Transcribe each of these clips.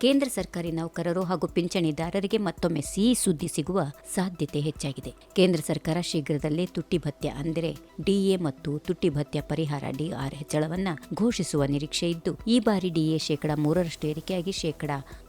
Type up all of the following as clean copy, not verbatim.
ಕೇಂದ್ರ ಸರ್ಕಾರಿ ನೌಕರರು ಹಾಗೂ ಪಿಂಚಣಿದಾರರಿಗೆ ಮತ್ತೊಮ್ಮೆ ಸಿಹಿ ಸುದ್ದಿ ಸಿಗುವ ಸಾಧ್ಯತೆ ಹೆಚ್ಚಾಗಿದೆ. ಕೇಂದ್ರ ಸರ್ಕಾರ ಶೀಘ್ರದಲ್ಲೇ ತುಟ್ಟಿ ಭತ್ಯೆ ಅಂದರೆ ಡಿಎ ಮತ್ತು ತುಟ್ಟಿ ಭತ್ಯೆ ಪರಿಹಾರ ಡಿಆರ್ ಹೆಚ್ಚಳವನ್ನ ಘೋಷಿಸುವ ನಿರೀಕ್ಷೆ ಇದ್ದು, ಈ ಬಾರಿ ಡಿಎ 3% ಏರಿಕೆಯಾಗಿ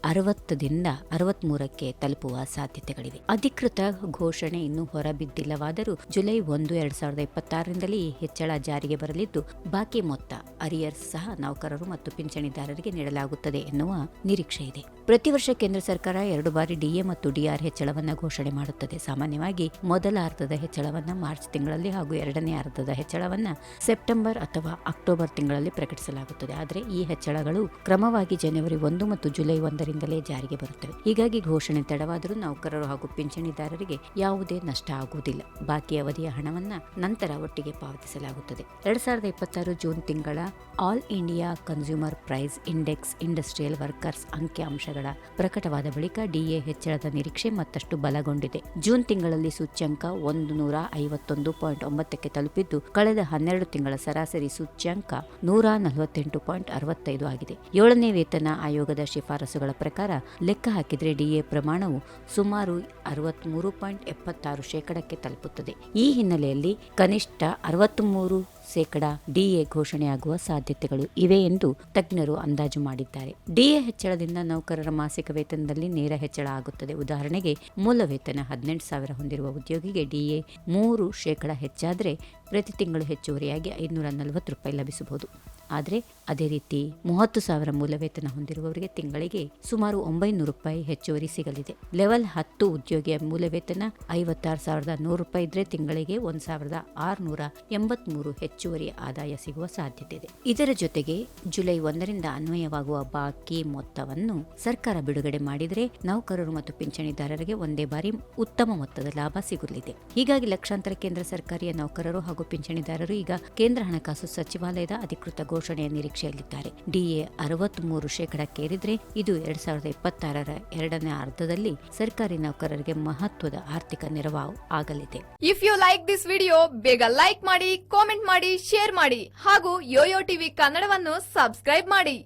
60ದಿಂದ 63ಕ್ಕೆ ತಲುಪುವ ಸಾಧ್ಯತೆಗಳಿವೆ. ಅಧಿಕೃತ ಘೋಷಣೆ ಇನ್ನೂ ಹೊರಬಿದ್ದಿಲ್ಲವಾದರೂ ಜುಲೈ 1, 2026ರಿಂದಲೇ ಈ ಹೆಚ್ಚಳ ಜಾರಿಗೆ ಬರಲಿದ್ದು, ಬಾಕಿ ಮೊತ್ತ ಅರಿಯರ್ಸ್ ಸಹ ನೌಕರರು ಮತ್ತು ಪಿಂಚಣಿದಾರರಿಗೆ ನೀಡಲಾಗುತ್ತದೆ ಎನ್ನುವ ನಿರೀಕ್ಷೆ ಇದೆ. ಪ್ರತಿ ವರ್ಷ ಕೇಂದ್ರ ಸರ್ಕಾರ 2 ಬಾರಿ ಡಿಎ ಮತ್ತು ಡಿಆರ್ ಹೆಚ್ಚಳವನ್ನು ಘೋಷಣೆ ಮಾಡುತ್ತದೆ. ಸಾಮಾನ್ಯವಾಗಿ ಮೊದಲ ಅರ್ಧದ ಹೆಚ್ಚಳವನ್ನು ಮಾರ್ಚ್ ತಿಂಗಳಲ್ಲಿ ಹಾಗೂ ಎರಡನೇ ಅರ್ಧದ ಹೆಚ್ಚಳವನ್ನು ಸೆಪ್ಟೆಂಬರ್ ಅಥವಾ ಅಕ್ಟೋಬರ್ ತಿಂಗಳಲ್ಲಿ ಪ್ರಕಟಿಸಲಾಗುತ್ತದೆ. ಆದರೆ ಈ ಹೆಚ್ಚಳಗಳು ಕ್ರಮವಾಗಿ ಜನವರಿ 1 ಮತ್ತು ಜುಲೈ 1ರಿಂದಲೇ ಜಾರಿಗೆ ಬರುತ್ತವೆ. ಹೀಗಾಗಿ ಘೋಷಣೆ ತಡವಾದರೂ ನೌಕರರು ಹಾಗೂ ಪಿಂಚಣಿದಾರರಿಗೆ ಯಾವುದೇ ನಷ್ಟ ಆಗುವುದಿಲ್ಲ. ಬಾಕಿ ಅವಧಿಯ ಹಣವನ್ನು ನಂತರ ಒಟ್ಟಿಗೆ ಪಾವತಿಸಲಾಗುತ್ತದೆ. 2026 ಜೂನ್ ತಿಂಗಳ all India consumer price index industrial workers ಅಂಕಿಅಂಶಗಳ ಪ್ರಕಟವಾದ ಬಳಿಕ ಡಿಎ ಹೆಚ್ಚಳದ ನಿರೀಕ್ಷೆ ಮತ್ತಷ್ಟು ಬಲಗೊಂಡಿದೆ. ಜೂನ್ ತಿಂಗಳಲ್ಲಿ ಸೂಚ್ಯಂಕ 151.9ಕ್ಕೆ ತಲುಪಿದ್ದು, ಕಳೆದ 12 ತಿಂಗಳ ಸರಾಸರಿ ಸೂಚ್ಯಂಕ 148.65 ಆಗಿದೆ. 7ನೇ ವೇತನ ಆಯೋಗದ ಶಿಫಾರಸುಗಳ ಪ್ರಕಾರ ಲೆಕ್ಕ ಹಾಕಿದರೆ ಡಿಎ ಪ್ರಮಾಣವು ಸುಮಾರು 63.76% ತಲುಪುತ್ತದೆ. ಈ ಹಿನ್ನೆಲೆಯಲ್ಲಿ ಕನಿಷ್ಠ 63% ಡಿಎ ಘೋಷಣೆಯಾಗುವ ಸಾಧ್ಯತೆಗಳು ಇವೆ ಎಂದು ತಜ್ಞರು ಅಂದಾಜು ಮಾಡಿದ್ದಾರೆ. ಡಿಎ ಹೆಚ್ಚಳದಿಂದ ನೌಕರರ ಮಾಸಿಕ ವೇತನದಲ್ಲಿ ನೇರ ಹೆಚ್ಚಳ ಆಗುತ್ತದೆ. ಉದಾಹರಣೆಗೆ, ಮೂಲ ವೇತನ 18,000 ಹೊಂದಿರುವ ಉದ್ಯೋಗಿಗೆ ಡಿಎ 3% ಹೆಚ್ಚಾದರೆ ಪ್ರತಿ ತಿಂಗಳು ಹೆಚ್ಚುವರಿಯಾಗಿ ₹540 ಲಭಿಸಬಹುದು. ಆದರೆ ಅದೇ ರೀತಿ 30,000 ಮೂಲ ವೇತನ ಹೊಂದಿರುವವರಿಗೆ ತಿಂಗಳಿಗೆ ಸುಮಾರು ₹900 ಹೆಚ್ಚುವರಿ ಸಿಗಲಿದೆ. ಲೆವೆಲ್ 10 ಉದ್ಯೋಗಿಯ ಮೂಲ ವೇತನ ₹56,100 ಇದ್ರೆ ತಿಂಗಳಿಗೆ ₹1,683 ಹೆಚ್ಚುವರಿ ಆದಾಯ ಸಿಗುವ ಸಾಧ್ಯತೆ ಇದೆ. ಇದರ ಜೊತೆಗೆ ಜುಲೈ 1ರಿಂದ ಅನ್ವಯವಾಗುವ ಬಾಕಿ ಮೊತ್ತವನ್ನು ಸರ್ಕಾರ ಬಿಡುಗಡೆ ಮಾಡಿದರೆ ನೌಕರರು ಮತ್ತು ಪಿಂಚಣಿದಾರರಿಗೆ ಒಂದೇ ಬಾರಿ ಉತ್ತಮ ಮೊತ್ತದ ಲಾಭ ಸಿಗಲಿದೆ. ಹೀಗಾಗಿ ಲಕ್ಷಾಂತರ ಕೇಂದ್ರ ಸರ್ಕಾರಿ ನೌಕರರು ಹಾಗೂ ಪಿಂಚಣಿದಾರರು ಈಗ ಕೇಂದ್ರ ಹಣಕಾಸು ಸಚಿವಾಲಯದ ಅಧಿಕೃತ ಘೋಷಣೆಯ ನಿರೀಕ್ಷೆಯಲ್ಲಿದ್ದಾರೆ. ಡಿಎ 63% ಏರಿದ್ರೆ ಇದು 2026ರ ಎರಡನೇ ಅರ್ಧದಲ್ಲಿ ಸರ್ಕಾರಿ ನೌಕರರಿಗೆ ಮಹತ್ವದ ಆರ್ಥಿಕ ನೆರವು ಆಗಲಿದೆ. If you like this video, ಬೇಗ ಲೈಕ್ ಮಾಡಿ, ಕಾಮೆಂಟ್ ಮಾಡಿ, ಶೇರ್ ಮಾಡಿ ಹಾಗೂ ಯೋಯೋ ಟಿವಿ ಕನ್ನಡವನ್ನು ಸಬ್ಸ್ಕ್ರೈಬ್ ಮಾಡಿ.